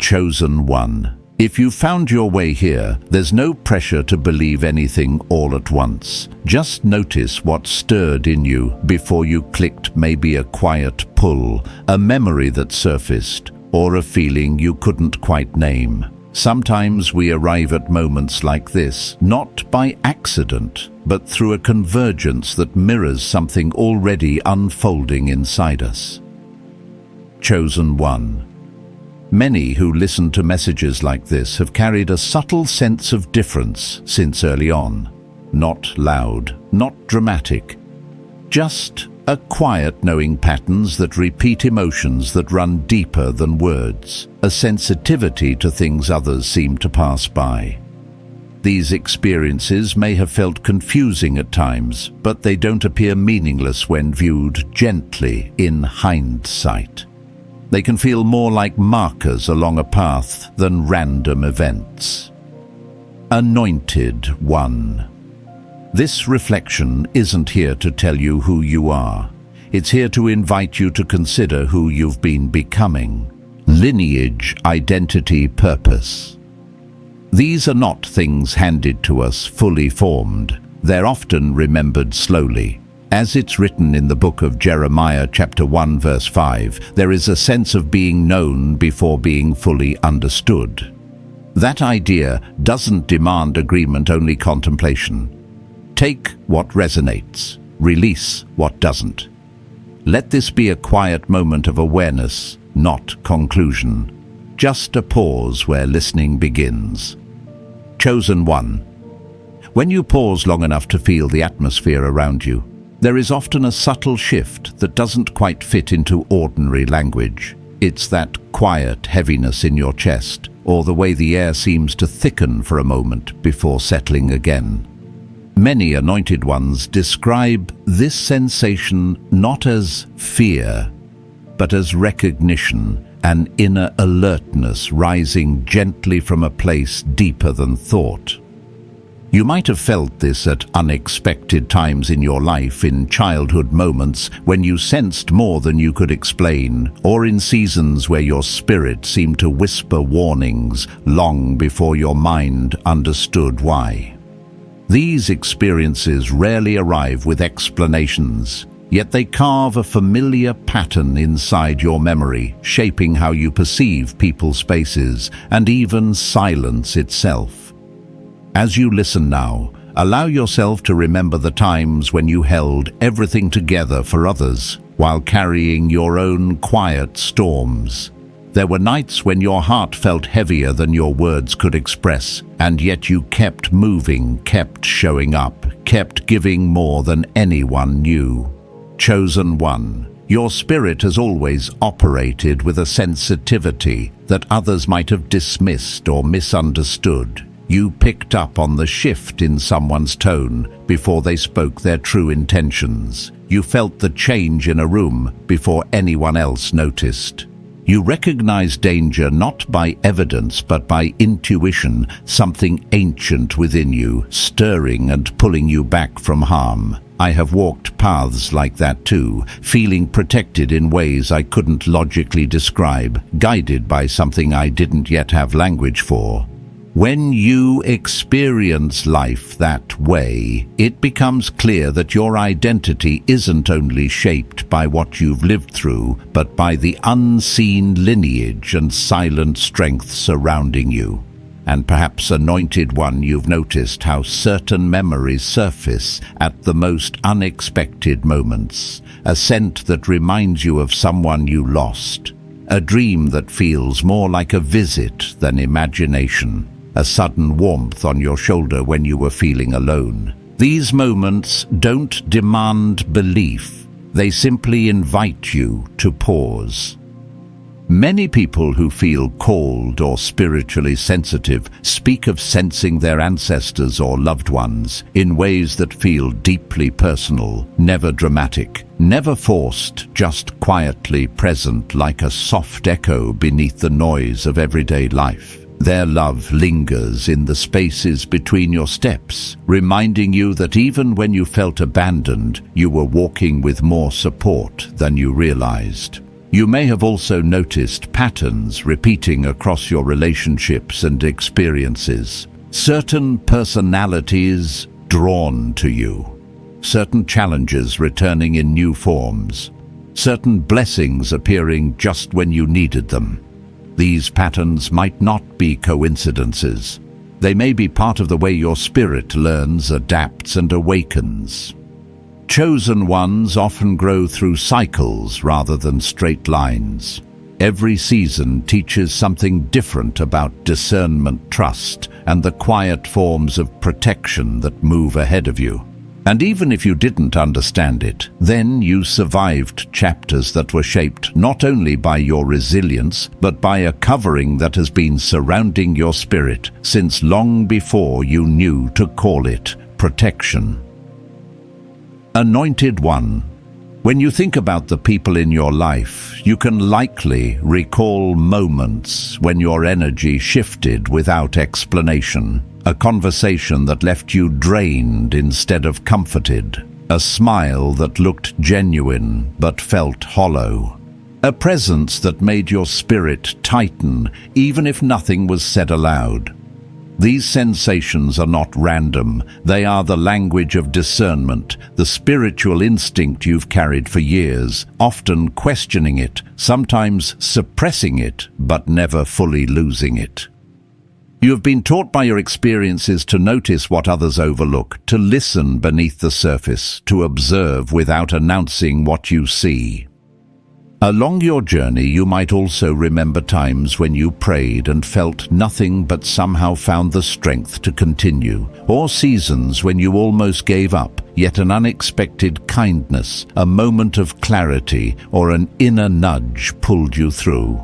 Chosen one. If you found your way here, there's no pressure to believe anything all at once. Just notice what stirred in you before you clicked, maybe a quiet pull, a memory that surfaced, or a feeling you couldn't quite name. Sometimes we arrive at moments like this, not by accident, but through a convergence that mirrors something already unfolding inside us. Chosen one. Many who listen to messages like this have carried a subtle sense of difference since early on. Not loud, not dramatic, just a quiet knowing patterns that repeat emotions that run deeper than words, a sensitivity to things others seem to pass by. These experiences may have felt confusing at times, but they don't appear meaningless when viewed gently in hindsight. They can feel more like markers along a path than random events. Anointed one. This reflection isn't here to tell you who you are. It's here to invite you to consider who you've been becoming. Lineage, identity, purpose. These are not things handed to us fully formed. They're often remembered slowly. As it's written in the book of Jeremiah chapter 1 verse 5, there is a sense of being known before being fully understood. That idea doesn't demand agreement, only contemplation. Take what resonates, release what doesn't. Let this be a quiet moment of awareness, not conclusion. Just a pause where listening begins. Chosen one. When you pause long enough to feel the atmosphere around you, there is often a subtle shift that doesn't quite fit into ordinary language. It's that quiet heaviness in your chest, or the way the air seems to thicken for a moment before settling again. Many anointed ones describe this sensation not as fear, but as recognition, an inner alertness rising gently from a place deeper than thought. You might have felt this at unexpected times in your life, in childhood moments when you sensed more than you could explain, or in seasons where your spirit seemed to whisper warnings long before your mind understood why. These experiences rarely arrive with explanations, yet they carve a familiar pattern inside your memory, shaping how you perceive people, spaces, and even silence itself. As you listen now, allow yourself to remember the times when you held everything together for others while carrying your own quiet storms. There were nights when your heart felt heavier than your words could express, and yet you kept moving, kept showing up, kept giving more than anyone knew. Chosen one. Your spirit has always operated with a sensitivity that others might have dismissed or misunderstood. You picked up on the shift in someone's tone before they spoke their true intentions. You felt the change in a room before anyone else noticed. You recognized danger not by evidence but by intuition, something ancient within you, stirring and pulling you back from harm. I have walked paths like that too, feeling protected in ways I couldn't logically describe, guided by something I didn't yet have language for. When you experience life that way, it becomes clear that your identity isn't only shaped by what you've lived through, but by the unseen lineage and silent strength surrounding you. And perhaps, anointed one, you've noticed how certain memories surface at the most unexpected moments. A scent that reminds you of someone you lost. A dream that feels more like a visit than imagination. A sudden warmth on your shoulder when you were feeling alone. These moments don't demand belief. They simply invite you to pause. Many people who feel called or spiritually sensitive speak of sensing their ancestors or loved ones in ways that feel deeply personal, never dramatic, never forced, just quietly present like a soft echo beneath the noise of everyday life. Their love lingers in the spaces between your steps, reminding you that even when you felt abandoned, you were walking with more support than you realized. You may have also noticed patterns repeating across your relationships and experiences. Certain personalities drawn to you. Certain challenges returning in new forms. Certain blessings appearing just when you needed them. These patterns might not be coincidences. They may be part of the way your spirit learns, adapts, and awakens. Chosen ones often grow through cycles rather than straight lines. Every season teaches something different about discernment, trust, and the quiet forms of protection that move ahead of you. And even if you didn't understand it, then you survived chapters that were shaped not only by your resilience, but by a covering that has been surrounding your spirit since long before you knew to call it protection. Anointed One. When you think about the people in your life, you can likely recall moments when your energy shifted without explanation. A conversation that left you drained instead of comforted. A smile that looked genuine but felt hollow. A presence that made your spirit tighten even if nothing was said aloud. These sensations are not random. They are the language of discernment, the spiritual instinct you've carried for years, often questioning it, sometimes suppressing it, but never fully losing it. You have been taught by your experiences to notice what others overlook, to listen beneath the surface, to observe without announcing what you see. Along your journey, you might also remember times when you prayed and felt nothing but somehow found the strength to continue, or seasons when you almost gave up, yet an unexpected kindness, a moment of clarity, or an inner nudge pulled you through.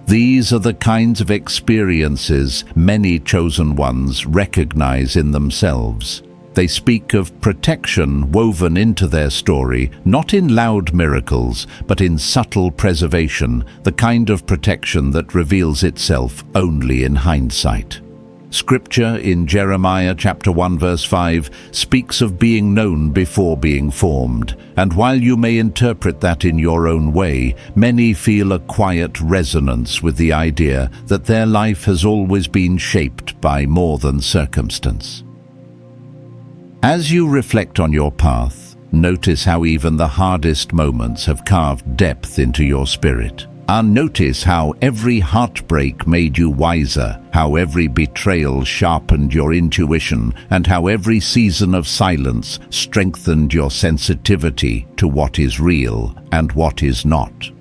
These are the kinds of experiences many chosen ones recognize in themselves. They speak of protection woven into their story, not in loud miracles, but in subtle preservation, the kind of protection that reveals itself only in hindsight. Scripture in Jeremiah chapter 1 verse 5 speaks of being known before being formed, and while you may interpret that in your own way, many feel a quiet resonance with the idea that their life has always been shaped by more than circumstance. As you reflect on your path, notice how even the hardest moments have carved depth into your spirit. And notice how every heartbreak made you wiser, how every betrayal sharpened your intuition, and how every season of silence strengthened your sensitivity to what is real and what is not.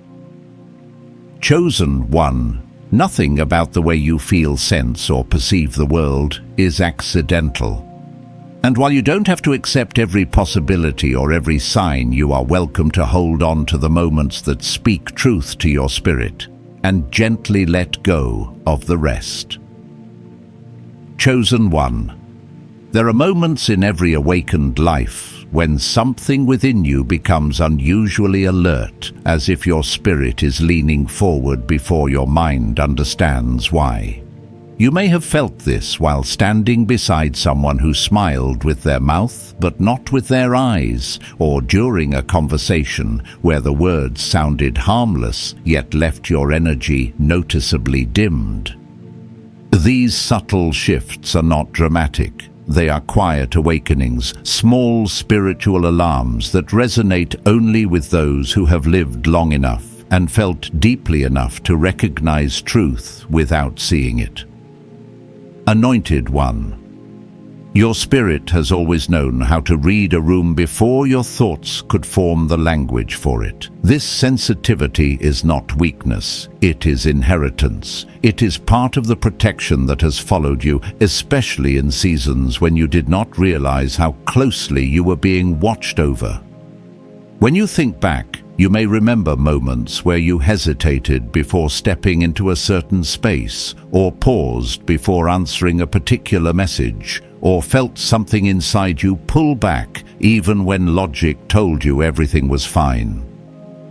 Chosen One. Nothing about the way you feel, sense, or perceive the world is accidental. And while you don't have to accept every possibility or every sign, you are welcome to hold on to the moments that speak truth to your spirit and gently let go of the rest. Chosen One. There are moments in every awakened life when something within you becomes unusually alert, as if your spirit is leaning forward before your mind understands why. You may have felt this while standing beside someone who smiled with their mouth but not with their eyes, or during a conversation where the words sounded harmless yet left your energy noticeably dimmed. These subtle shifts are not dramatic. They are quiet awakenings, small spiritual alarms that resonate only with those who have lived long enough and felt deeply enough to recognize truth without seeing it. Anointed One. Your spirit has always known how to read a room before your thoughts could form the language for it. This sensitivity is not weakness, it is inheritance. It is part of the protection that has followed you, especially in seasons when you did not realize how closely you were being watched over. When you think back, you may remember moments where you hesitated before stepping into a certain space, or paused before answering a particular message, or felt something inside you pull back even when logic told you everything was fine.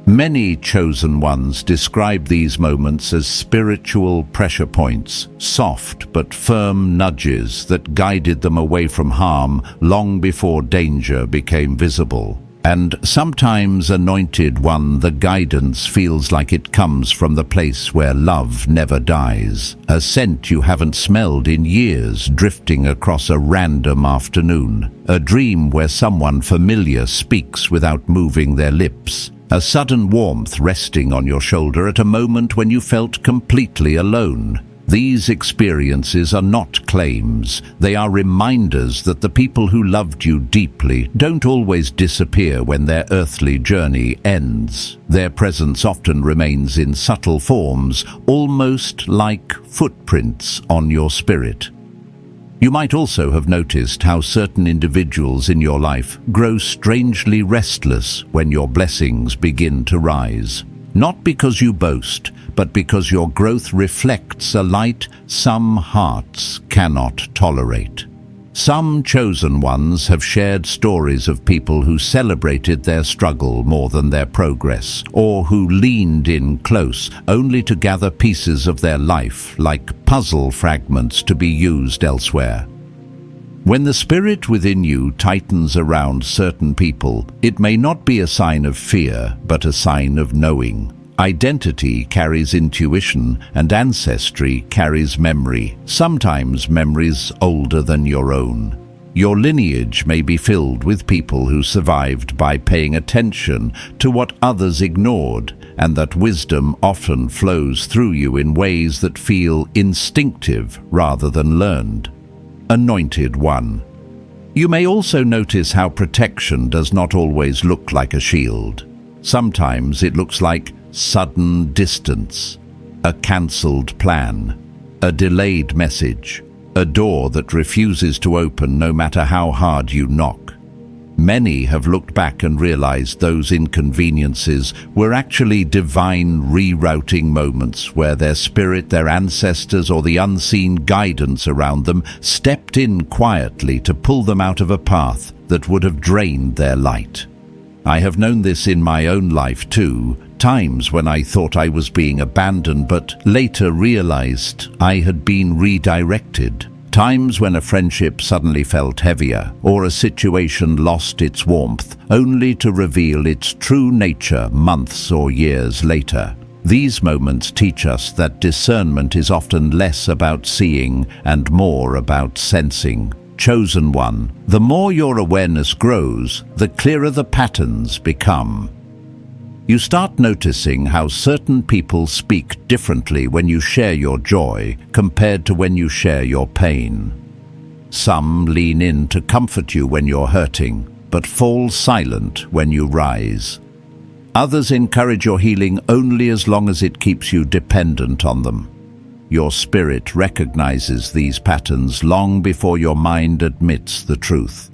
Many chosen ones describe these moments as spiritual pressure points, soft but firm nudges that guided them away from harm long before danger became visible. And sometimes, Anointed One, the guidance feels like it comes from the place where love never dies. A scent you haven't smelled in years drifting across a random afternoon. A dream where someone familiar speaks without moving their lips. A sudden warmth resting on your shoulder at a moment when you felt completely alone. These experiences are not claims. They are reminders that the people who loved you deeply don't always disappear when their earthly journey ends. Their presence often remains in subtle forms, almost like footprints on your spirit. You might also have noticed how certain individuals in your life grow strangely restless when your blessings begin to rise. Not because you boast, but because your growth reflects a light some hearts cannot tolerate. Some chosen ones have shared stories of people who celebrated their struggle more than their progress, or who leaned in close only to gather pieces of their life like puzzle fragments to be used elsewhere. When the spirit within you tightens around certain people, it may not be a sign of fear, but a sign of knowing. Identity carries intuition, and ancestry carries memory, sometimes memories older than your own. Your lineage may be filled with people who survived by paying attention to what others ignored, and that wisdom often flows through you in ways that feel instinctive rather than learned. Anointed One. You may also notice how protection does not always look like a shield. Sometimes it looks like sudden distance, a cancelled plan, a delayed message, a door that refuses to open no matter how hard you knock. Many have looked back and realized those inconveniences were actually divine rerouting moments where their spirit, their ancestors, or the unseen guidance around them stepped in quietly to pull them out of a path that would have drained their light. I have known this in my own life too, times when I thought I was being abandoned but later realized I had been redirected. Times when a friendship suddenly felt heavier, or a situation lost its warmth, only to reveal its true nature months or years later. These moments teach us that discernment is often less about seeing and more about sensing. Chosen One, the more your awareness grows, the clearer the patterns become. You start noticing how certain people speak differently when you share your joy compared to when you share your pain. Some lean in to comfort you when you're hurting, but fall silent when you rise. Others encourage your healing only as long as it keeps you dependent on them. Your spirit recognizes these patterns long before your mind admits the truth.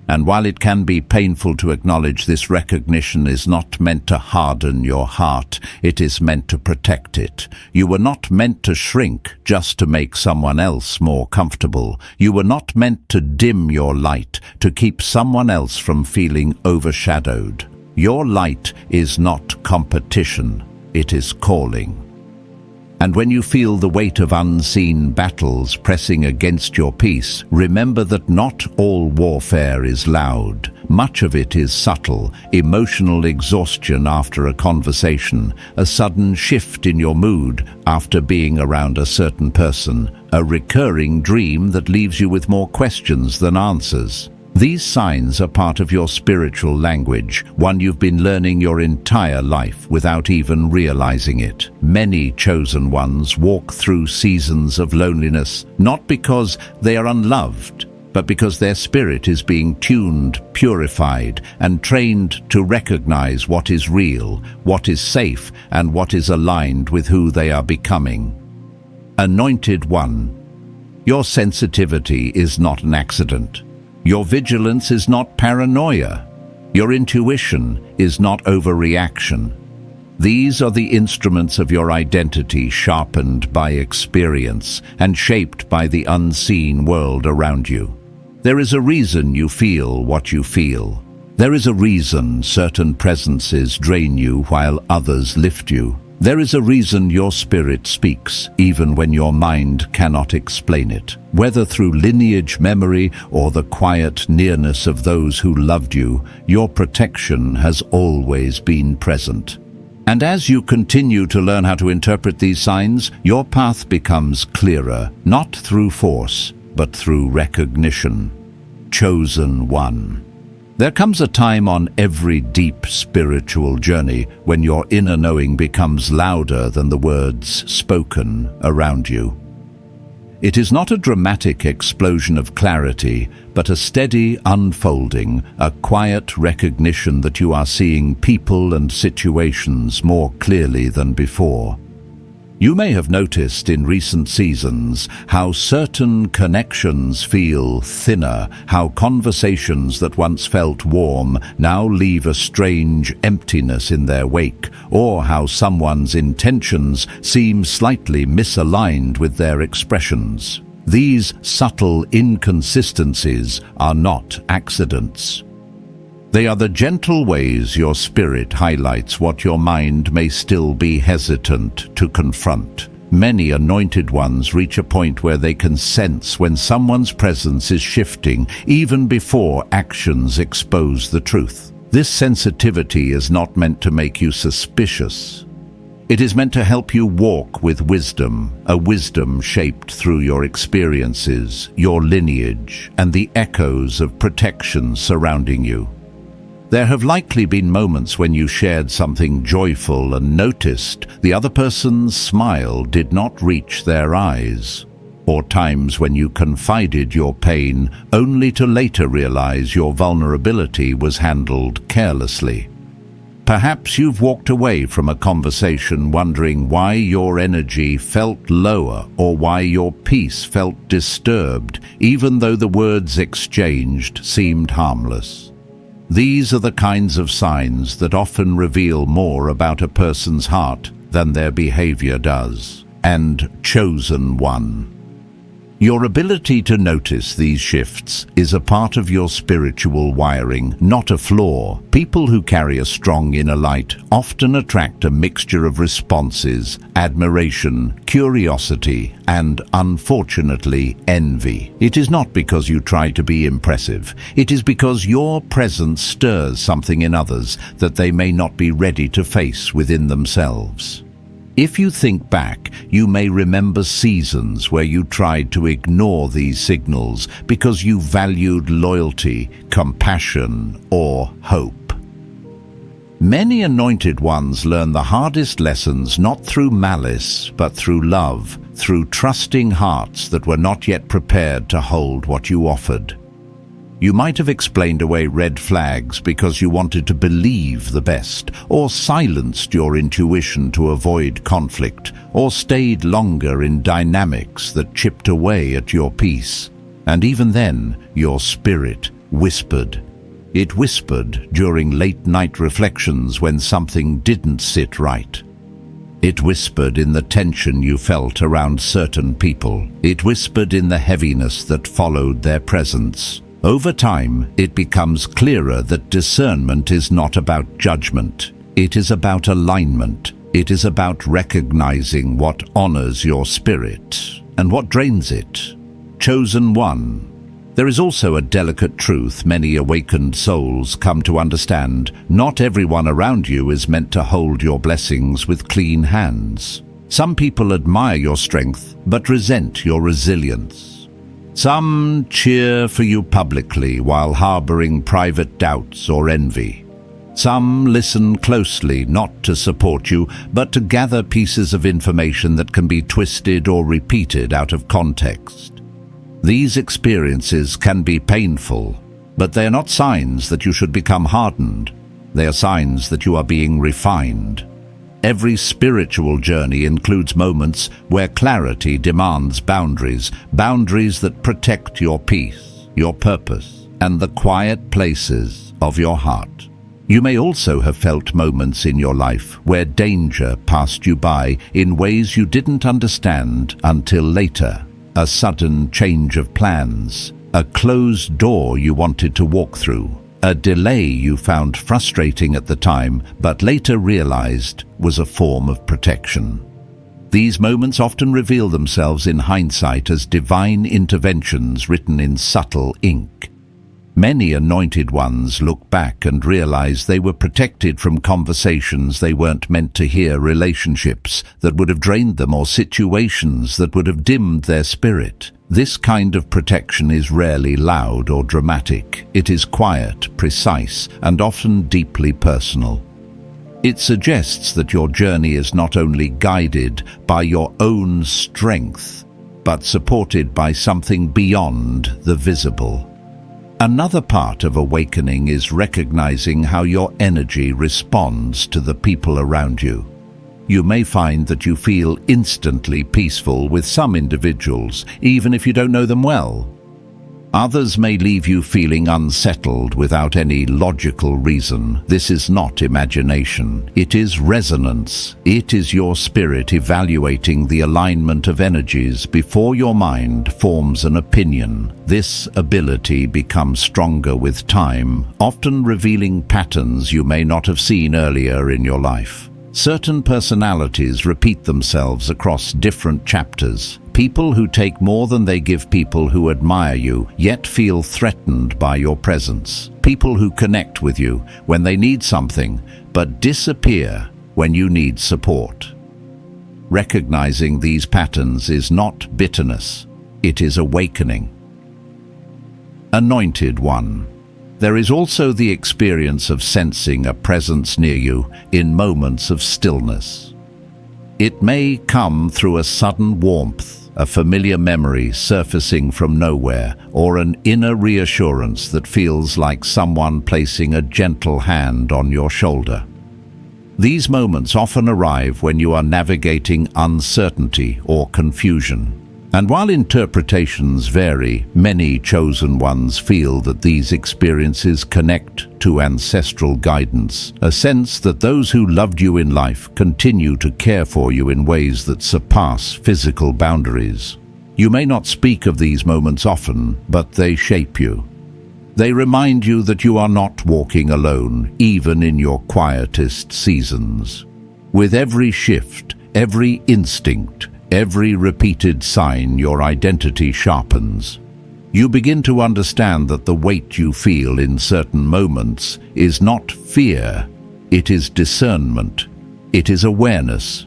And while it can be painful to acknowledge, this recognition is not meant to harden your heart, it is meant to protect it. You were not meant to shrink just to make someone else more comfortable. You were not meant to dim your light to keep someone else from feeling overshadowed. Your light is not competition, it is calling. And when you feel the weight of unseen battles pressing against your peace, remember that not all warfare is loud. Much of it is subtle: emotional exhaustion after a conversation, a sudden shift in your mood after being around a certain person, a recurring dream that leaves you with more questions than answers. These signs are part of your spiritual language, one you've been learning your entire life without even realizing it. Many chosen ones walk through seasons of loneliness, not because they are unloved, but because their spirit is being tuned, purified, and trained to recognize what is real, what is safe, and what is aligned with who they are becoming. Anointed One, your sensitivity is not an accident. Your vigilance is not paranoia. Your intuition is not overreaction. These are the instruments of your identity, sharpened by experience and shaped by the unseen world around you. There is a reason you feel what you feel. There is a reason certain presences drain you while others lift you. There is a reason your spirit speaks, even when your mind cannot explain it. Whether through lineage memory or the quiet nearness of those who loved you, your protection has always been present. And as you continue to learn how to interpret these signs, your path becomes clearer, not through force, but through recognition. Chosen one. There comes a time on every deep spiritual journey when your inner knowing becomes louder than the words spoken around you. It is not a dramatic explosion of clarity, but a steady unfolding, a quiet recognition that you are seeing people and situations more clearly than before. You may have noticed in recent seasons how certain connections feel thinner, how conversations that once felt warm now leave a strange emptiness in their wake, or how someone's intentions seem slightly misaligned with their expressions. These subtle inconsistencies are not accidents. They are the gentle ways your spirit highlights what your mind may still be hesitant to confront. Many anointed ones reach a point where they can sense when someone's presence is shifting, even before actions expose the truth. This sensitivity is not meant to make you suspicious. It is meant to help you walk with wisdom, a wisdom shaped through your experiences, your lineage, and the echoes of protection surrounding you. There have likely been moments when you shared something joyful and noticed the other person's smile did not reach their eyes, or times when you confided your pain only to later realize your vulnerability was handled carelessly. Perhaps you've walked away from a conversation wondering why your energy felt lower or why your peace felt disturbed, even though the words exchanged seemed harmless. These are the kinds of signs that often reveal more about a person's heart than their behavior does. And chosen one. Your ability to notice these shifts is a part of your spiritual wiring, not a flaw. People who carry a strong inner light often attract a mixture of responses, admiration, curiosity, and, unfortunately, envy. It is not because you try to be impressive. It is because your presence stirs something in others that they may not be ready to face within themselves. If you think back, you may remember seasons where you tried to ignore these signals because you valued loyalty, compassion, or hope. Many anointed ones learn the hardest lessons not through malice, but through love, through trusting hearts that were not yet prepared to hold what you offered. You might have explained away red flags because you wanted to believe the best, or silenced your intuition to avoid conflict, or stayed longer in dynamics that chipped away at your peace. And even then, your spirit whispered. It whispered during late-night reflections when something didn't sit right. It whispered in the tension you felt around certain people. It whispered in the heaviness that followed their presence. Over time, it becomes clearer that discernment is not about judgment. It is about alignment. It is about recognizing what honors your spirit and what drains it. Chosen one. There is also a delicate truth many awakened souls come to understand. Not everyone around you is meant to hold your blessings with clean hands. Some people admire your strength but resent your resilience. Some cheer for you publicly while harboring private doubts or envy. Some listen closely, not to support you, but to gather pieces of information that can be twisted or repeated out of context. These experiences can be painful, but they are not signs that you should become hardened. They are signs that you are being refined. Every spiritual journey includes moments where clarity demands boundaries, boundaries that protect your peace, your purpose, and the quiet places of your heart. You may also have felt moments in your life where danger passed you by in ways you didn't understand until later. A sudden change of plans, a closed door you wanted to walk through, A delay you found frustrating at the time, but later realized was a form of protection. These moments often reveal themselves in hindsight as divine interventions written in subtle ink. Many anointed ones look back and realize they were protected from conversations they weren't meant to hear, relationships that would have drained them, or situations that would have dimmed their spirit. This kind of protection is rarely loud or dramatic. It is quiet, precise, and often deeply personal. It suggests that your journey is not only guided by your own strength, but supported by something beyond the visible. Another part of awakening is recognizing how your energy responds to the people around you. You may find that you feel instantly peaceful with some individuals, even if you don't know them well. Others may leave you feeling unsettled without any logical reason. This is not imagination. It is resonance. It is your spirit evaluating the alignment of energies before your mind forms an opinion. This ability becomes stronger with time, often revealing patterns you may not have seen earlier in your life. Certain personalities repeat themselves across different chapters. People who take more than they give, people who admire you yet feel threatened by your presence. People who connect with you when they need something but disappear when you need support. Recognizing these patterns is not bitterness, it is awakening. Anointed One. There is also the experience of sensing a presence near you in moments of stillness. It may come through a sudden warmth, a familiar memory surfacing from nowhere, or an inner reassurance that feels like someone placing a gentle hand on your shoulder. These moments often arrive when you are navigating uncertainty or confusion. And while interpretations vary, many chosen ones feel that these experiences connect to ancestral guidance, a sense that those who loved you in life continue to care for you in ways that surpass physical boundaries. You may not speak of these moments often, but they shape you. They remind you that you are not walking alone, even in your quietest seasons. With every shift, every instinct, every repeated sign, your identity sharpens. You begin to understand that the weight you feel in certain moments is not fear, it is discernment, it is awareness,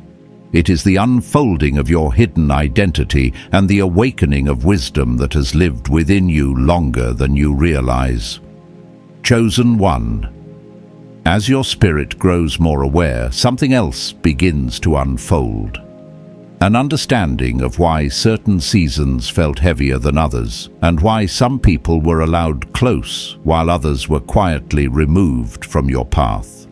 it is the unfolding of your hidden identity and the awakening of wisdom that has lived within you longer than you realize. Chosen One. As your spirit grows more aware, something else begins to unfold. An understanding of why certain seasons felt heavier than others, and why some people were allowed close while others were quietly removed from your path.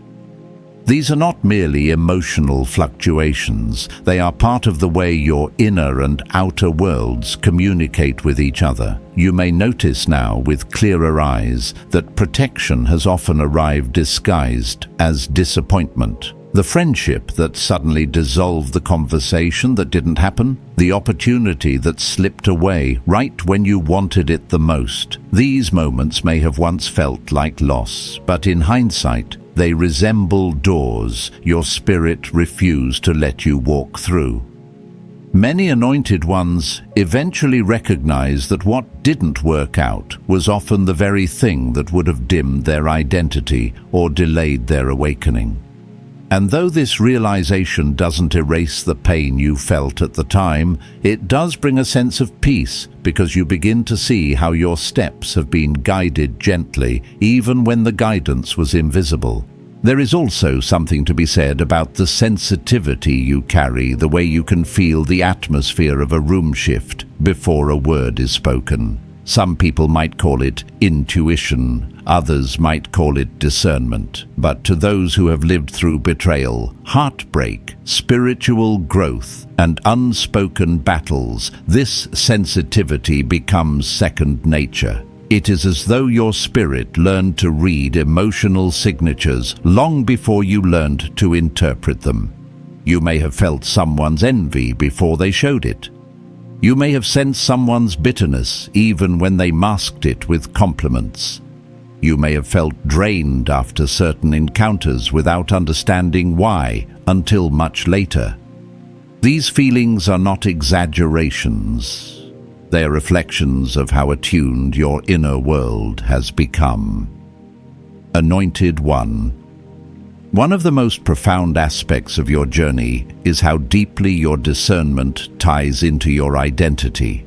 These are not merely emotional fluctuations, they are part of the way your inner and outer worlds communicate with each other. You may notice now with clearer eyes that protection has often arrived disguised as disappointment. The friendship that suddenly dissolved the conversation that didn't happen, the opportunity that slipped away right when you wanted it the most. These moments may have once felt like loss, but in hindsight, they resemble doors your spirit refused to let you walk through. Many anointed ones eventually recognize that what didn't work out was often the very thing that would have dimmed their identity or delayed their awakening. And though this realization doesn't erase the pain you felt at the time, it does bring a sense of peace because you begin to see how your steps have been guided gently, even when the guidance was invisible. There is also something to be said about the sensitivity you carry, the way you can feel the atmosphere of a room shift before a word is spoken. Some people might call it intuition, others might call it discernment. But to those who have lived through betrayal, heartbreak, spiritual growth, and unspoken battles, this sensitivity becomes second nature. It is as though your spirit learned to read emotional signatures long before you learned to interpret them. You may have felt someone's envy before they showed it. You may have sensed someone's bitterness even when they masked it with compliments. You may have felt drained after certain encounters without understanding why until much later. These feelings are not exaggerations. They are reflections of how attuned your inner world has become. Anointed One. One of the most profound aspects of your journey is how deeply your discernment ties into your identity.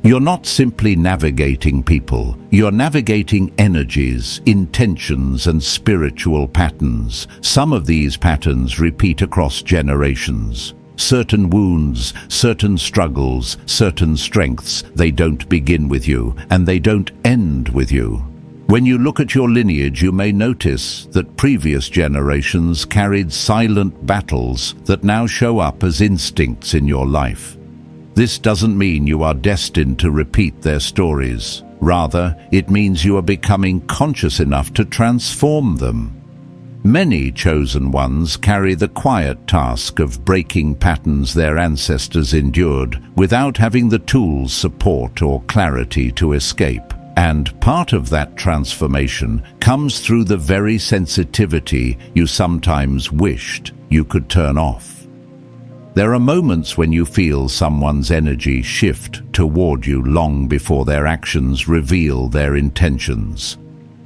You're not simply navigating people, you're navigating energies, intentions, and spiritual patterns. Some of these patterns repeat across generations. Certain wounds, certain struggles, certain strengths, they don't begin with you, and they don't end with you. When you look at your lineage, you may notice that previous generations carried silent battles that now show up as instincts in your life. This doesn't mean you are destined to repeat their stories. Rather, it means you are becoming conscious enough to transform them. Many chosen ones carry the quiet task of breaking patterns their ancestors endured without having the tools, support, or clarity to escape. And part of that transformation comes through the very sensitivity you sometimes wished you could turn off. There are moments when you feel someone's energy shift toward you long before their actions reveal their intentions.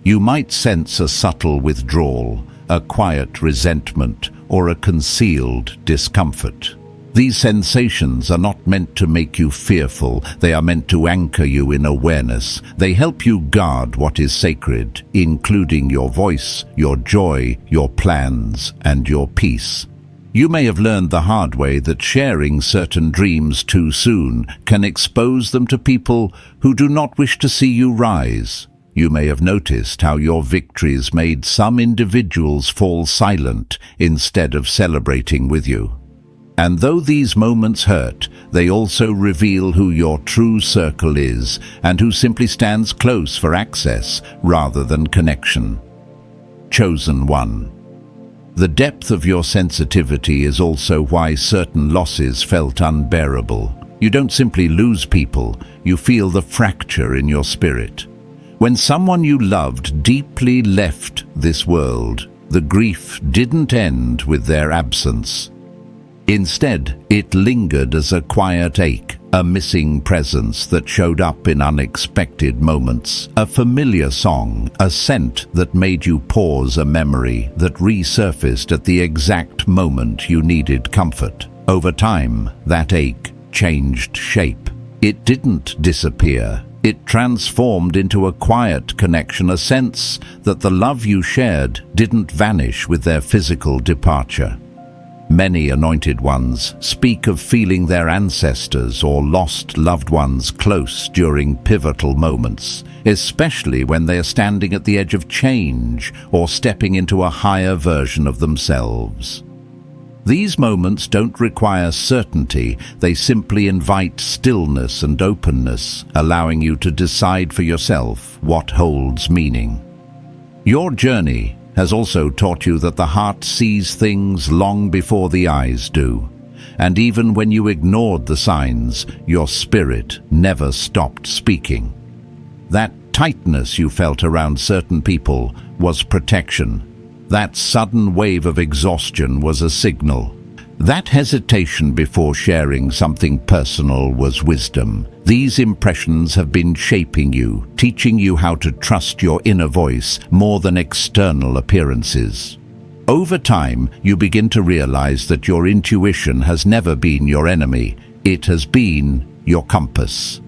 You might sense a subtle withdrawal, a quiet resentment, or a concealed discomfort. These sensations are not meant to make you fearful, they are meant to anchor you in awareness. They help you guard what is sacred, including your voice, your joy, your plans, and your peace. You may have learned the hard way that sharing certain dreams too soon can expose them to people who do not wish to see you rise. You may have noticed how your victories made some individuals fall silent instead of celebrating with you. And though these moments hurt, they also reveal who your true circle is and who simply stands close for access rather than connection. Chosen One. The depth of your sensitivity is also why certain losses felt unbearable. You don't simply lose people, you feel the fracture in your spirit. When someone you loved deeply left this world, the grief didn't end with their absence. Instead, it lingered as a quiet ache, a missing presence that showed up in unexpected moments, a familiar song, a scent that made you pause, a memory that resurfaced at the exact moment you needed comfort. Over time, that ache changed shape. It didn't disappear. It transformed into a quiet connection, a sense that the love you shared didn't vanish with their physical departure. Many anointed ones speak of feeling their ancestors or lost loved ones close during pivotal moments, especially when they are standing at the edge of change or stepping into a higher version of themselves. These moments don't require certainty, they simply invite stillness and openness, allowing you to decide for yourself what holds meaning. Your journey has also taught you that the heart sees things long before the eyes do. And even when you ignored the signs, your spirit never stopped speaking. That tightness you felt around certain people was protection. That sudden wave of exhaustion was a signal. That hesitation before sharing something personal was wisdom. These impressions have been shaping you, teaching you how to trust your inner voice more than external appearances. Over time, you begin to realize that your intuition has never been your enemy. It has been your compass.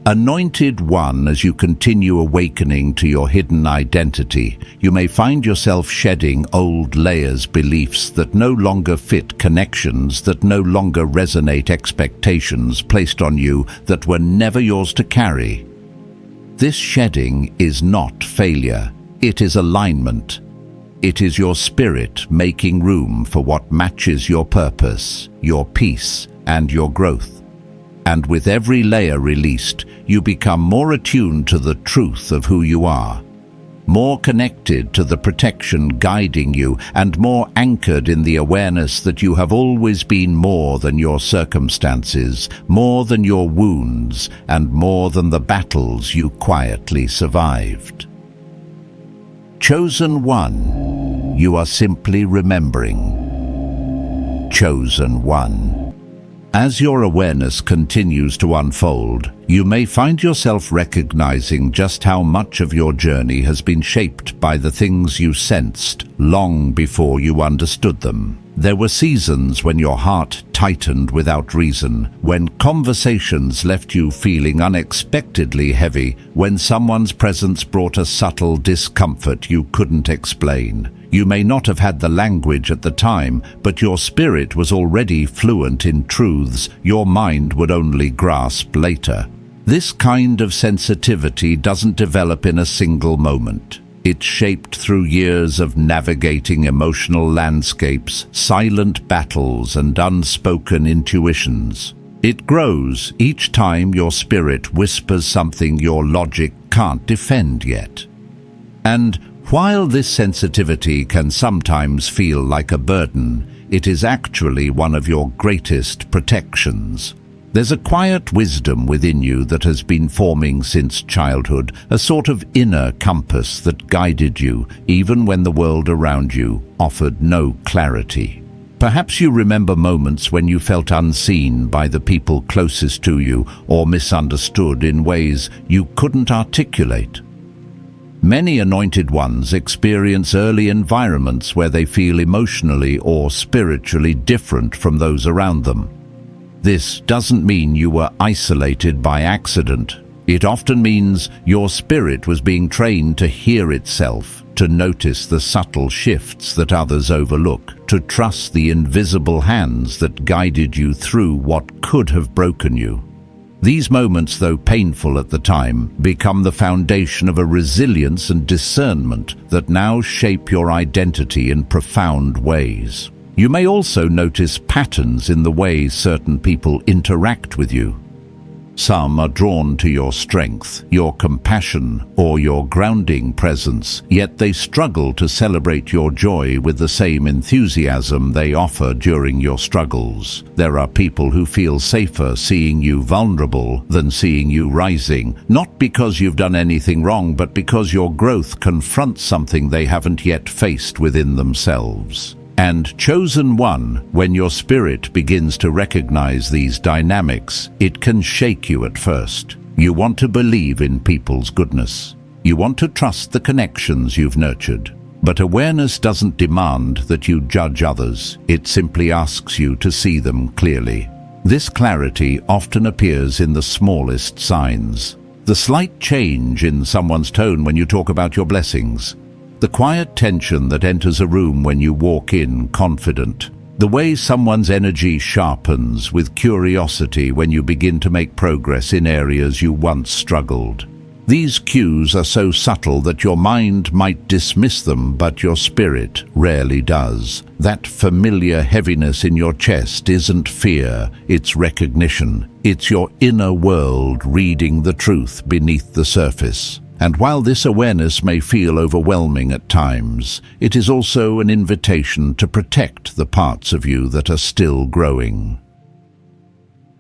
Anointed One, as you continue awakening to your hidden identity, you may find yourself shedding old layers, beliefs that no longer fit, connections that no longer resonate, expectations placed on you that were never yours to carry. This shedding is not failure, it is alignment. It is your spirit making room for what matches your purpose, your peace, and your growth. And with every layer released, you become more attuned to the truth of who you are. more connected to the protection guiding you, and more anchored in the awareness that you have always been more than your circumstances, more than your wounds, and more than the battles you quietly survived. Chosen one, you are simply remembering. Chosen one. As your awareness continues to unfold, you may find yourself recognizing just how much of your journey has been shaped by the things you sensed long before you understood them. There were seasons when your heart tightened without reason, when conversations left you feeling unexpectedly heavy, when someone's presence brought a subtle discomfort you couldn't explain. You may not have had the language at the time, but your spirit was already fluent in truths your mind would only grasp later. This kind of sensitivity doesn't develop in a single moment. It's shaped through years of navigating emotional landscapes, silent battles, and unspoken intuitions. It grows each time your spirit whispers something your logic can't defend yet. And while this sensitivity can sometimes feel like a burden, it is actually one of your greatest protections. There's a quiet wisdom within you that has been forming since childhood, a sort of inner compass that guided you even when the world around you offered no clarity. Perhaps you remember moments when you felt unseen by the people closest to you or misunderstood in ways you couldn't articulate. Many anointed ones experience early environments where they feel emotionally or spiritually different from those around them. This doesn't mean you were isolated by accident. It often means your spirit was being trained to hear itself, to notice the subtle shifts that others overlook, to trust the invisible hands that guided you through what could have broken you. These moments, though painful at the time, become the foundation of a resilience and discernment that now shape your identity in profound ways. You may also notice patterns in the way certain people interact with you. Some are drawn to your strength, your compassion, or your grounding presence, yet they struggle to celebrate your joy with the same enthusiasm they offer during your struggles. There are people who feel safer seeing you vulnerable than seeing you rising, not because you've done anything wrong, but because your growth confronts something they haven't yet faced within themselves. And chosen one, when your spirit begins to recognize these dynamics, it can shake you at first. You want to believe in people's goodness. You want to trust the connections you've nurtured. But awareness doesn't demand that you judge others. It simply asks you to see them clearly. This clarity often appears in the smallest signs. The slight change in someone's tone when you talk about your blessings. The quiet tension that enters a room when you walk in confident. The way someone's energy sharpens with curiosity when you begin to make progress in areas you once struggled. These cues are so subtle that your mind might dismiss them, but your spirit rarely does. That familiar heaviness in your chest isn't fear, it's recognition. It's your inner world reading the truth beneath the surface. And while this awareness may feel overwhelming at times, it is also an invitation to protect the parts of you that are still growing.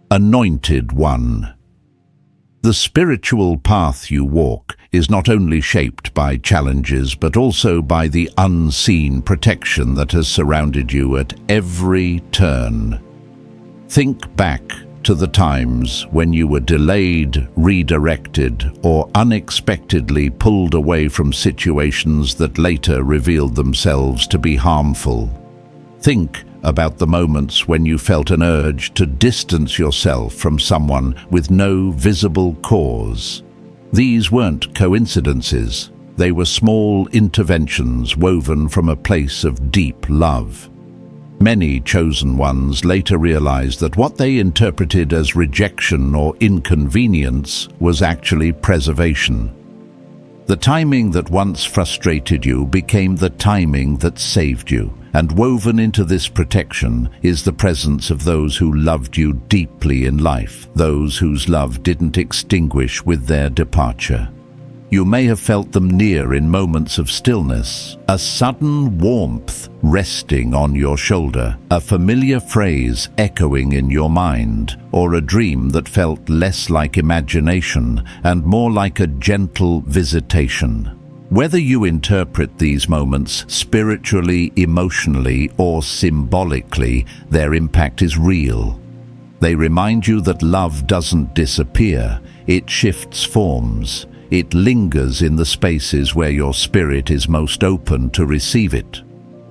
Anointed One. The spiritual path you walk is not only shaped by challenges, but also by the unseen protection that has surrounded you at every turn. Think back to the times when you were delayed, redirected, or unexpectedly pulled away from situations that later revealed themselves to be harmful. Think about the moments when you felt an urge to distance yourself from someone with no visible cause. These weren't coincidences. They were small interventions woven from a place of deep love. Many chosen ones later realized that what they interpreted as rejection or inconvenience was actually preservation. The timing that once frustrated you became the timing that saved you, and woven into this protection is the presence of those who loved you deeply in life, those whose love didn't extinguish with their departure. You may have felt them near in moments of stillness, a sudden warmth resting on your shoulder, a familiar phrase echoing in your mind, or a dream that felt less like imagination and more like a gentle visitation. Whether you interpret these moments spiritually, emotionally, or symbolically, their impact is real. They remind you that love doesn't disappear, it shifts forms. It lingers in the spaces where your spirit is most open to receive it.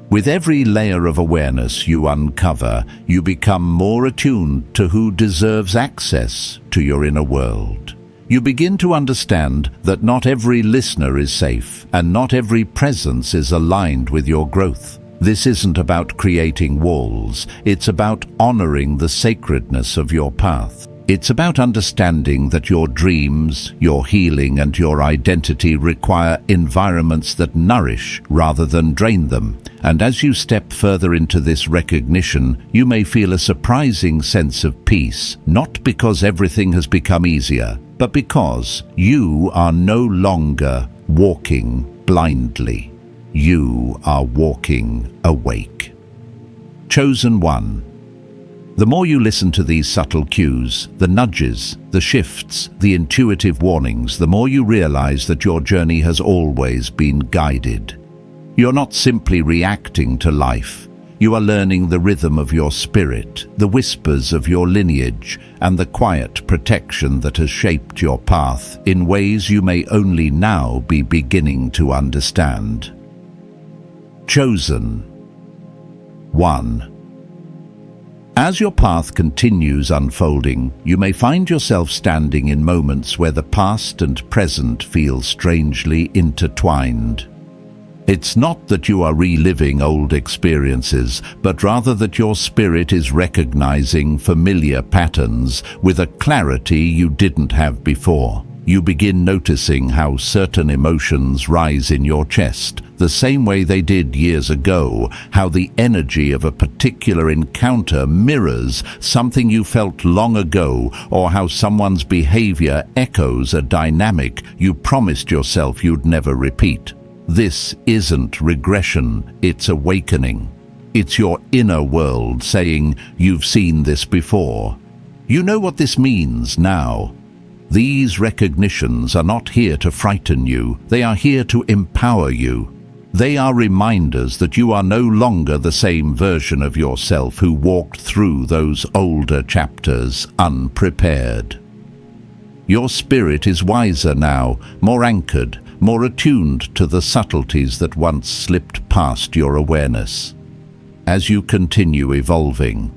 With every layer of awareness you uncover, you become more attuned to who deserves access to your inner world. You begin to understand that not every listener is safe, and not every presence is aligned with your growth. This isn't about creating walls, it's about honoring the sacredness of your path. It's about understanding that your dreams, your healing, and your identity require environments that nourish rather than drain them. And as you step further into this recognition, you may feel a surprising sense of peace, not because everything has become easier, but because you are no longer walking blindly. You are walking awake. Chosen one. The more you listen to these subtle cues, the nudges, the shifts, the intuitive warnings, the more you realize that your journey has always been guided. You're not simply reacting to life. You are learning the rhythm of your spirit, the whispers of your lineage, and the quiet protection that has shaped your path in ways you may only now be beginning to understand. Chosen. 1. As your path continues unfolding, you may find yourself standing in moments where the past and present feel strangely intertwined. It's not that you are reliving old experiences, but rather that your spirit is recognizing familiar patterns with a clarity you didn't have before. You begin noticing how certain emotions rise in your chest, the same way they did years ago, how the energy of a particular encounter mirrors something you felt long ago, or how someone's behavior echoes a dynamic you promised yourself you'd never repeat. This isn't regression, it's awakening. It's your inner world saying, "You've seen this before. You know what this means now." These recognitions are not here to frighten you, they are here to empower you. They are reminders that you are no longer the same version of yourself who walked through those older chapters unprepared. Your spirit is wiser now, more anchored, more attuned to the subtleties that once slipped past your awareness. As you continue evolving,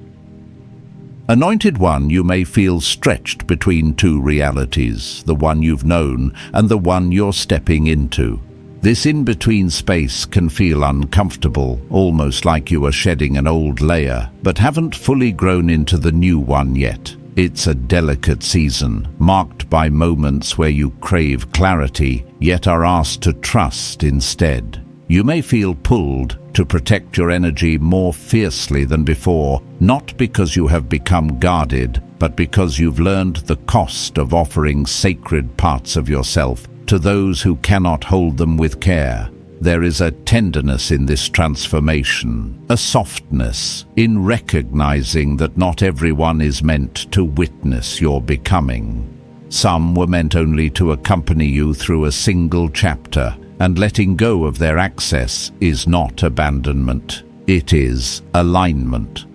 Anointed One, you may feel stretched between two realities, the one you've known and the one you're stepping into. This in-between space can feel uncomfortable, almost like you are shedding an old layer, but haven't fully grown into the new one yet. It's a delicate season, marked by moments where you crave clarity, yet are asked to trust instead. You may feel pulled to protect your energy more fiercely than before, not because you have become guarded, but because you've learned the cost of offering sacred parts of yourself to those who cannot hold them with care. There is a tenderness in this transformation, a softness in recognizing that not everyone is meant to witness your becoming. Some were meant only to accompany you through a single chapter, and letting go of their access is not abandonment, it is alignment.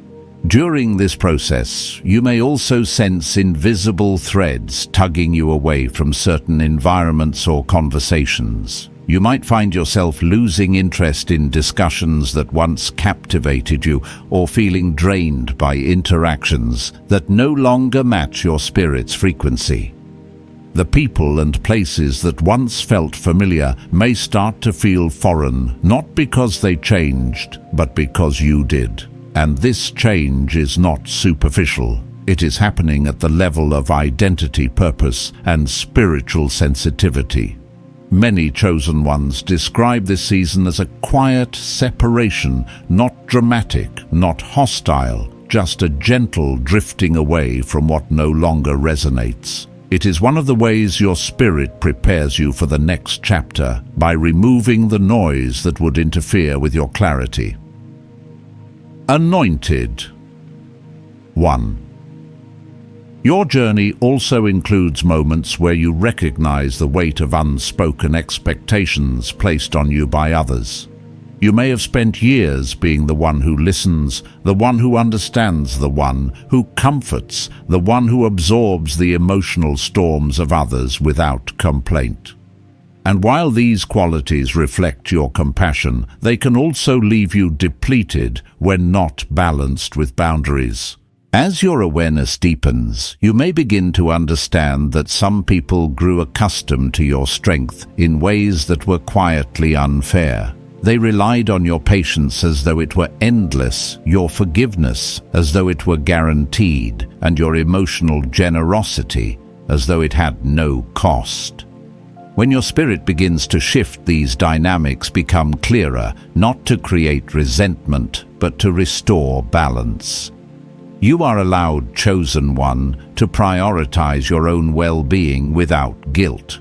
During this process, you may also sense invisible threads tugging you away from certain environments or conversations. You might find yourself losing interest in discussions that once captivated you, or feeling drained by interactions that no longer match your spirit's frequency. The people and places that once felt familiar may start to feel foreign, not because they changed, but because you did. And this change is not superficial. It is happening at the level of identity, purpose, and spiritual sensitivity. Many chosen ones describe this season as a quiet separation, not dramatic, not hostile, just a gentle drifting away from what no longer resonates. It is one of the ways your spirit prepares you for the next chapter by removing the noise that would interfere with your clarity. Anointed. 1. Your journey also includes moments where you recognize the weight of unspoken expectations placed on you by others. You may have spent years being the one who listens, the one who understands, the one who comforts, the one who absorbs the emotional storms of others without complaint. And while these qualities reflect your compassion, they can also leave you depleted when not balanced with boundaries. As your awareness deepens, you may begin to understand that some people grew accustomed to your strength in ways that were quietly unfair. They relied on your patience as though it were endless, your forgiveness as though it were guaranteed, and your emotional generosity as though it had no cost. When your spirit begins to shift, these dynamics become clearer, not to create resentment, but to restore balance. You are allowed, chosen one, to prioritize your own well-being without guilt.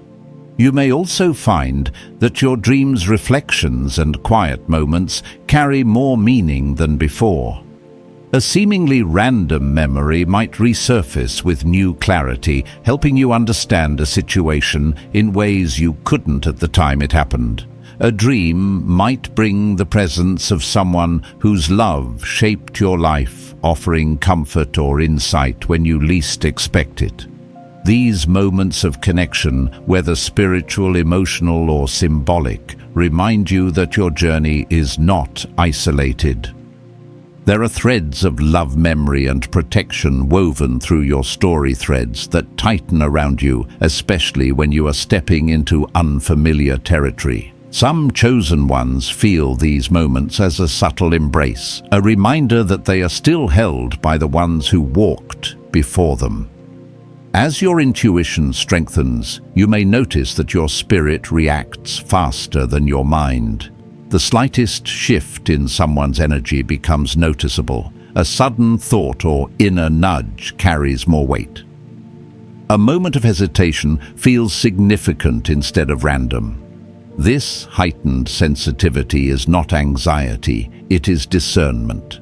You may also find that your dreams, reflections, and quiet moments carry more meaning than before. A seemingly random memory might resurface with new clarity, helping you understand a situation in ways you couldn't at the time it happened. A dream might bring the presence of someone whose love shaped your life, offering comfort or insight when you least expect it. These moments of connection, whether spiritual, emotional, or symbolic, remind you that your journey is not isolated. There are threads of love, memory, and protection woven through your story, threads that tighten around you, especially when you are stepping into unfamiliar territory. Some chosen ones feel these moments as a subtle embrace, a reminder that they are still held by the ones who walked before them. As your intuition strengthens, you may notice that your spirit reacts faster than your mind. The slightest shift in someone's energy becomes noticeable. A sudden thought or inner nudge carries more weight. A moment of hesitation feels significant instead of random. This heightened sensitivity is not anxiety, it is discernment.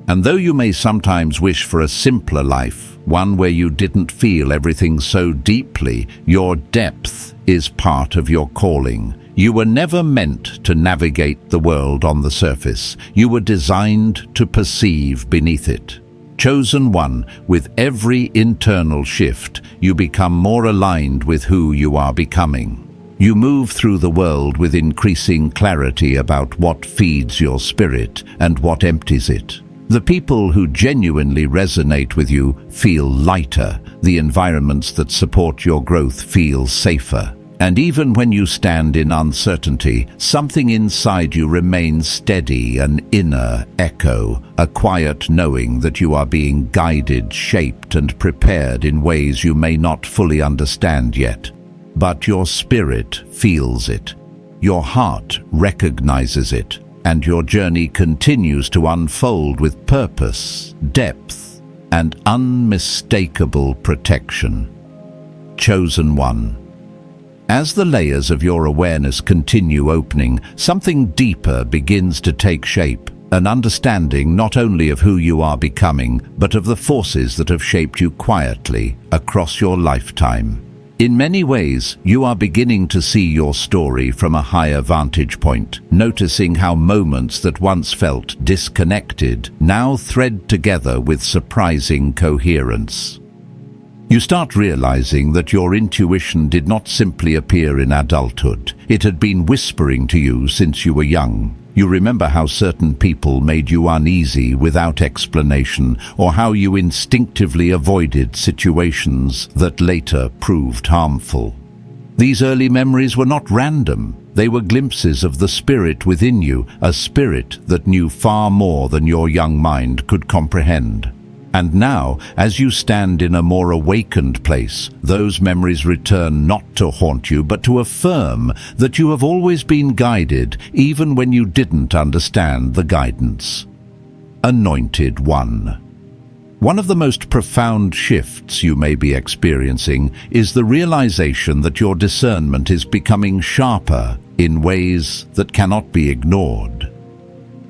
And though you may sometimes wish for a simpler life, one where you didn't feel everything so deeply, your depth is part of your calling. You were never meant to navigate the world on the surface. You were designed to perceive beneath it. Chosen one, with every internal shift, you become more aligned with who you are becoming. You move through the world with increasing clarity about what feeds your spirit and what empties it. The people who genuinely resonate with you feel lighter. The environments that support your growth feel safer. And even when you stand in uncertainty, something inside you remains steady, an inner echo, a quiet knowing that you are being guided, shaped, and prepared in ways you may not fully understand yet. But your spirit feels it. Your heart recognizes it. And your journey continues to unfold with purpose, depth, and unmistakable protection. Chosen one. As the layers of your awareness continue opening, something deeper begins to take shape, an understanding not only of who you are becoming, but of the forces that have shaped you quietly across your lifetime. In many ways, you are beginning to see your story from a higher vantage point, noticing how moments that once felt disconnected now thread together with surprising coherence. You start realizing that your intuition did not simply appear in adulthood. It had been whispering to you since you were young. You remember how certain people made you uneasy without explanation, or how you instinctively avoided situations that later proved harmful. These early memories were not random. They were glimpses of the spirit within you, a spirit that knew far more than your young mind could comprehend. And now, as you stand in a more awakened place, those memories return not to haunt you, but to affirm that you have always been guided, even when you didn't understand the guidance. Anointed one. One of the most profound shifts you may be experiencing is the realization that your discernment is becoming sharper in ways that cannot be ignored.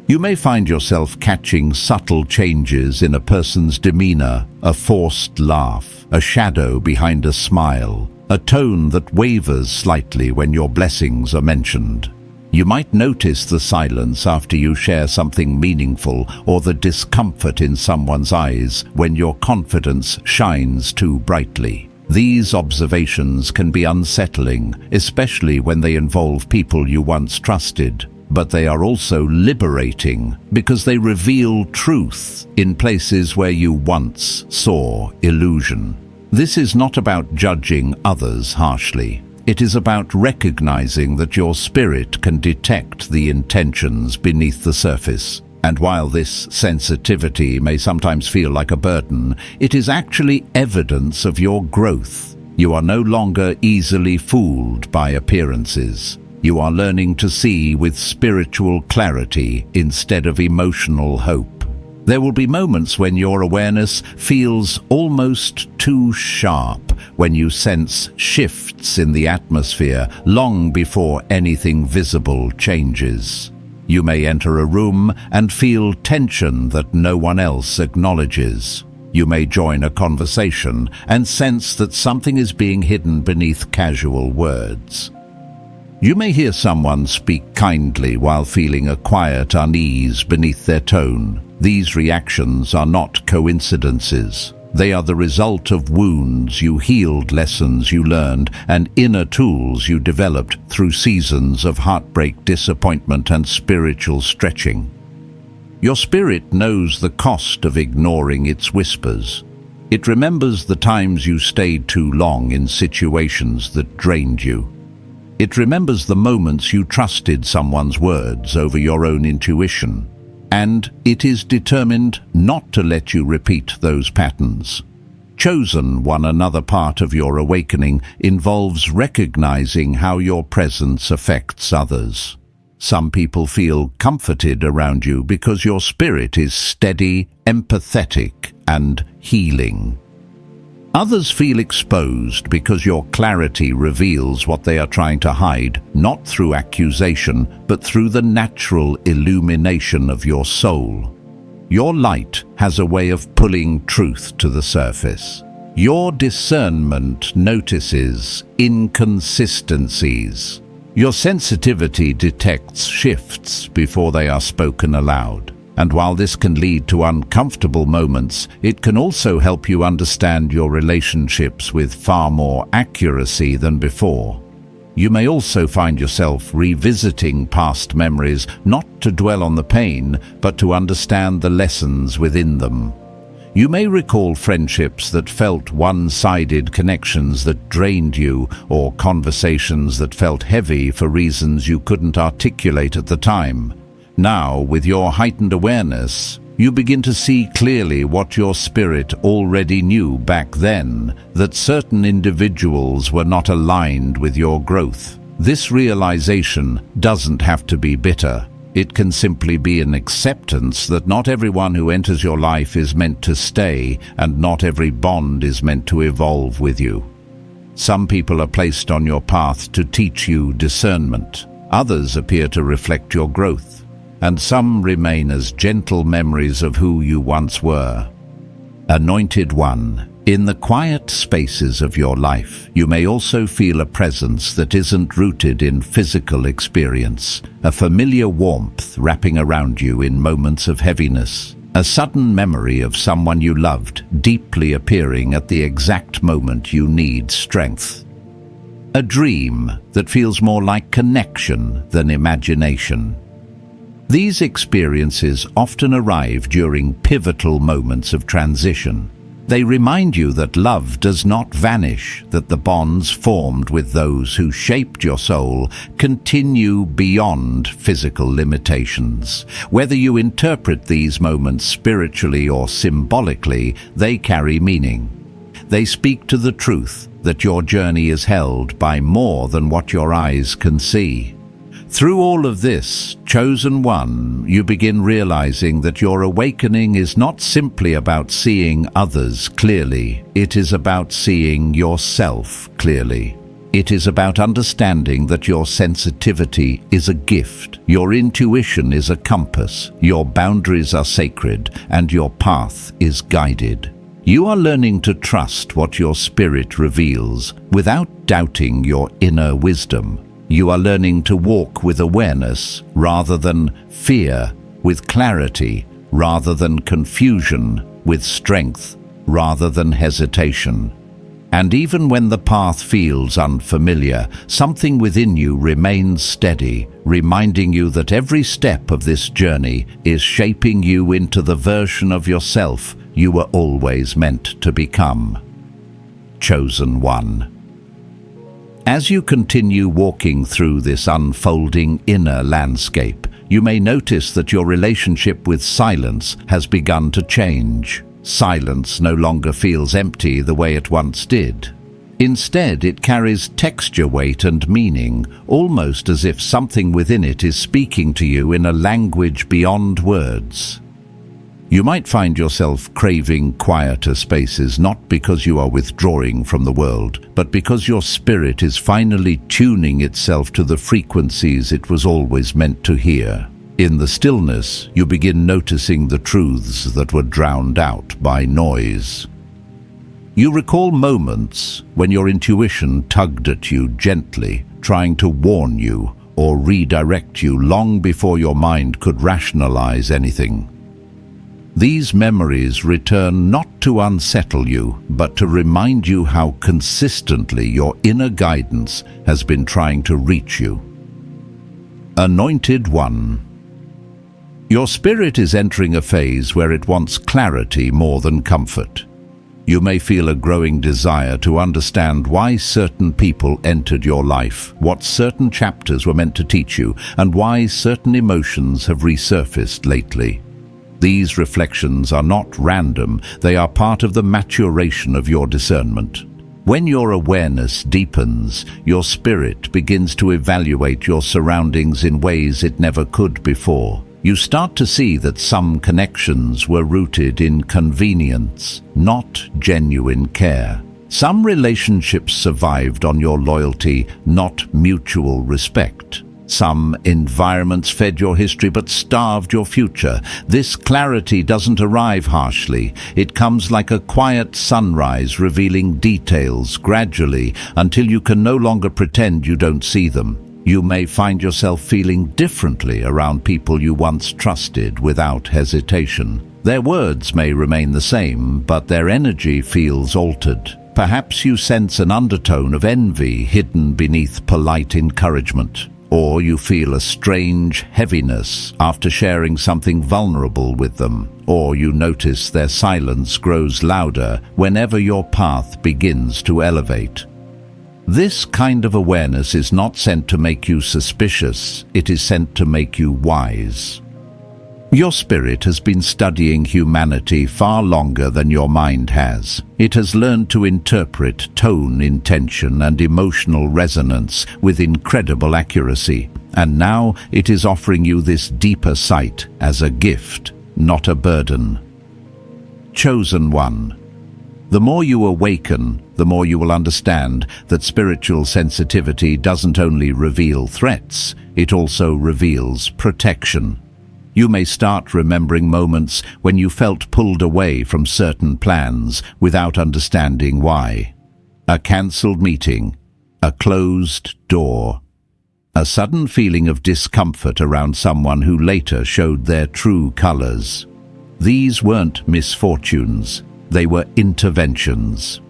You may find yourself catching subtle changes in a person's demeanor, a forced laugh, a shadow behind a smile, a tone that wavers slightly when your blessings are mentioned. You might notice the silence after you share something meaningful, or the discomfort in someone's eyes when your confidence shines too brightly. These observations can be unsettling, especially when they involve people you once trusted. But they are also liberating because they reveal truth in places where you once saw illusion. This is not about judging others harshly. It is about recognizing that your spirit can detect the intentions beneath the surface. And while this sensitivity may sometimes feel like a burden, it is actually evidence of your growth. You are no longer easily fooled by appearances. You are learning to see with spiritual clarity instead of emotional hope. There will be moments when your awareness feels almost too sharp, when you sense shifts in the atmosphere long before anything visible changes. You may enter a room and feel tension that no one else acknowledges. You may join a conversation and sense that something is being hidden beneath casual words. You may hear someone speak kindly while feeling a quiet unease beneath their tone. These reactions are not coincidences. They are the result of wounds you healed, lessons you learned, and inner tools you developed through seasons of heartbreak, disappointment, and spiritual stretching. Your spirit knows the cost of ignoring its whispers. It remembers the times you stayed too long in situations that drained you. It remembers the moments you trusted someone's words over your own intuition, and it is determined not to let you repeat those patterns. Chosen one another part of your awakening involves recognizing how your presence affects others. Some people feel comforted around you because your spirit is steady, empathetic, and healing. Others feel exposed because your clarity reveals what they are trying to hide, not through accusation, but through the natural illumination of your soul. Your light has a way of pulling truth to the surface. Your discernment notices inconsistencies. Your sensitivity detects shifts before they are spoken aloud. And while this can lead to uncomfortable moments, it can also help you understand your relationships with far more accuracy than before. You may also find yourself revisiting past memories, not to dwell on the pain, but to understand the lessons within them. You may recall friendships that felt one-sided, connections that drained you, or conversations that felt heavy for reasons you couldn't articulate at the time. Now, with your heightened awareness, you begin to see clearly what your spirit already knew back then, that certain individuals were not aligned with your growth. This realization doesn't have to be bitter. It can simply be an acceptance that not everyone who enters your life is meant to stay, and not every bond is meant to evolve with you. Some people are placed on your path to teach you discernment. Others appear to reflect your growth, and some remain as gentle memories of who you once were. Anointed One, in the quiet spaces of your life, you may also feel a presence that isn't rooted in physical experience, a familiar warmth wrapping around you in moments of heaviness, a sudden memory of someone you loved deeply appearing at the exact moment you need strength. A dream that feels more like connection than imagination. These experiences often arrive during pivotal moments of transition. They remind you that love does not vanish, that the bonds formed with those who shaped your soul continue beyond physical limitations. Whether you interpret these moments spiritually or symbolically, they carry meaning. They speak to the truth that your journey is held by more than what your eyes can see. Through all of this, chosen one, you begin realizing that your awakening is not simply about seeing others clearly. It is about seeing yourself clearly. It is about understanding that your sensitivity is a gift, your intuition is a compass, your boundaries are sacred, and your path is guided. You are learning to trust what your spirit reveals without doubting your inner wisdom. You are learning to walk with awareness rather than fear, with clarity rather than confusion, with strength rather than hesitation. And even when the path feels unfamiliar, something within you remains steady, reminding you that every step of this journey is shaping you into the version of yourself you were always meant to become. Chosen one. As you continue walking through this unfolding inner landscape, you may notice that your relationship with silence has begun to change. Silence no longer feels empty the way it once did. Instead, it carries texture, weight, and meaning, almost as if something within it is speaking to you in a language beyond words. You might find yourself craving quieter spaces, not because you are withdrawing from the world, but because your spirit is finally tuning itself to the frequencies it was always meant to hear. In the stillness, you begin noticing the truths that were drowned out by noise. You recall moments when your intuition tugged at you gently, trying to warn you or redirect you long before your mind could rationalize anything. These memories return not to unsettle you, but to remind you how consistently your inner guidance has been trying to reach you. Anointed One. Your spirit is entering a phase where it wants clarity more than comfort. You may feel a growing desire to understand why certain people entered your life, what certain chapters were meant to teach you, and why certain emotions have resurfaced lately. These reflections are not random, they are part of the maturation of your discernment. When your awareness deepens, your spirit begins to evaluate your surroundings in ways it never could before. You start to see that some connections were rooted in convenience, not genuine care. Some relationships survived on your loyalty, not mutual respect. Some environments fed your history but starved your future. This clarity doesn't arrive harshly. It comes like a quiet sunrise, revealing details gradually until you can no longer pretend you don't see them. You may find yourself feeling differently around people you once trusted without hesitation. Their words may remain the same, but their energy feels altered. Perhaps you sense an undertone of envy hidden beneath polite encouragement. Or you feel a strange heaviness after sharing something vulnerable with them. Or you notice their silence grows louder whenever your path begins to elevate. This kind of awareness is not sent to make you suspicious, it is sent to make you wise. Your spirit has been studying humanity far longer than your mind has. It has learned to interpret tone, intention, and emotional resonance with incredible accuracy, and now it is offering you this deeper sight as a gift, not a burden. Chosen One. The more you awaken, the more you will understand that spiritual sensitivity doesn't only reveal threats, it also reveals protection. You may start remembering moments when you felt pulled away from certain plans without understanding why. A cancelled meeting, a closed door, a sudden feeling of discomfort around someone who later showed their true colors. These weren't misfortunes, they were interventions.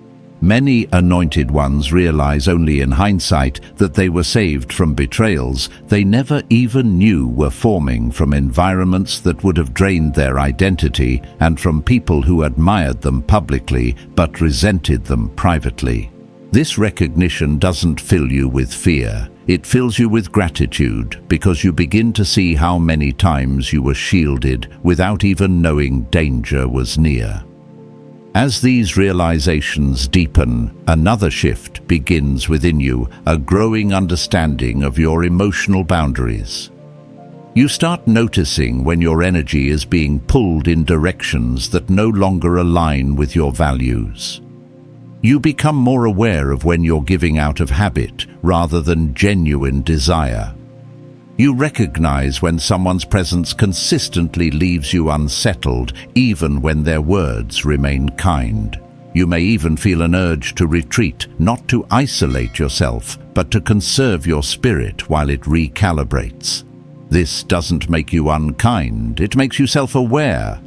Many anointed ones realize only in hindsight that they were saved from betrayals they never even knew were forming from environments that would have drained their identity and from people who admired them publicly but resented them privately. This recognition doesn't fill you with fear. It fills you with gratitude because you begin to see how many times you were shielded without even knowing danger was near. As these realizations deepen, another shift begins within you, a growing understanding of your emotional boundaries. You start noticing when your energy is being pulled in directions that no longer align with your values. You become more aware of when you're giving out of habit rather than genuine desire. You recognize when someone's presence consistently leaves you unsettled, even when their words remain kind. You may even feel an urge to retreat, not to isolate yourself, but to conserve your spirit while it recalibrates. This doesn't make you unkind, it makes you self-aware.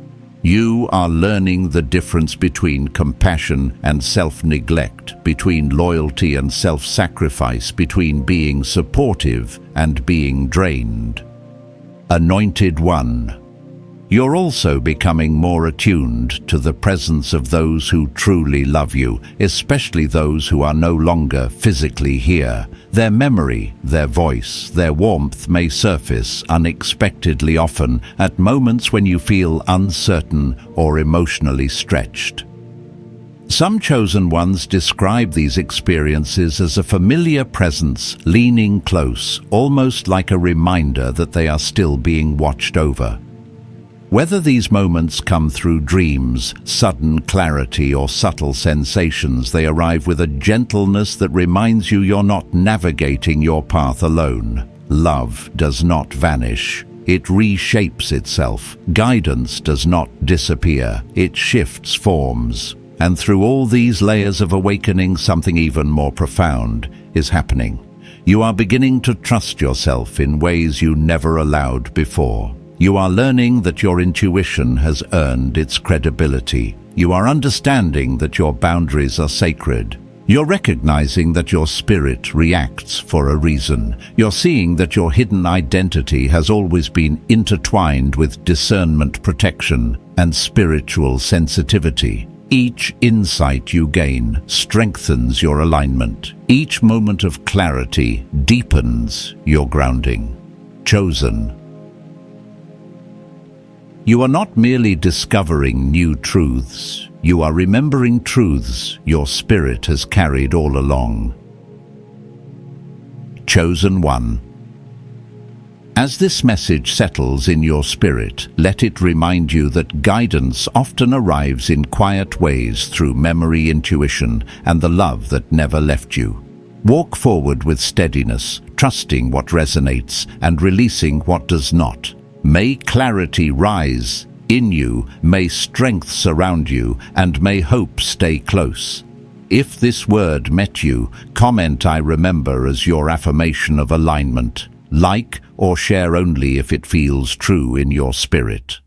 You are learning the difference between compassion and self-neglect, between loyalty and self-sacrifice, between being supportive and being drained. Anointed One. You're also becoming more attuned to the presence of those who truly love you, especially those who are no longer physically here. Their memory, their voice, their warmth may surface unexpectedly often at moments when you feel uncertain or emotionally stretched. Some chosen ones describe these experiences as a familiar presence leaning close, almost like a reminder that they are still being watched over. Whether these moments come through dreams, sudden clarity, or subtle sensations, they arrive with a gentleness that reminds you you're not navigating your path alone. Love does not vanish. It reshapes itself. Guidance does not disappear. It shifts forms. And through all these layers of awakening, something even more profound is happening. You are beginning to trust yourself in ways you never allowed before. You are learning that your intuition has earned its credibility. You are understanding that your boundaries are sacred. You're recognizing that your spirit reacts for a reason. You're seeing that your hidden identity has always been intertwined with discernment, protection, and spiritual sensitivity. Each insight you gain strengthens your alignment. Each moment of clarity deepens your grounding. Chosen. You are not merely discovering new truths, you are remembering truths your spirit has carried all along. Chosen One. As this message settles in your spirit, let it remind you that guidance often arrives in quiet ways through memory, intuition, and the love that never left you. Walk forward with steadiness, trusting what resonates and releasing what does not. May clarity rise in you, may strength surround you, and may hope stay close. If this word met you, comment "I remember" as your affirmation of alignment. Like or share only if it feels true in your spirit.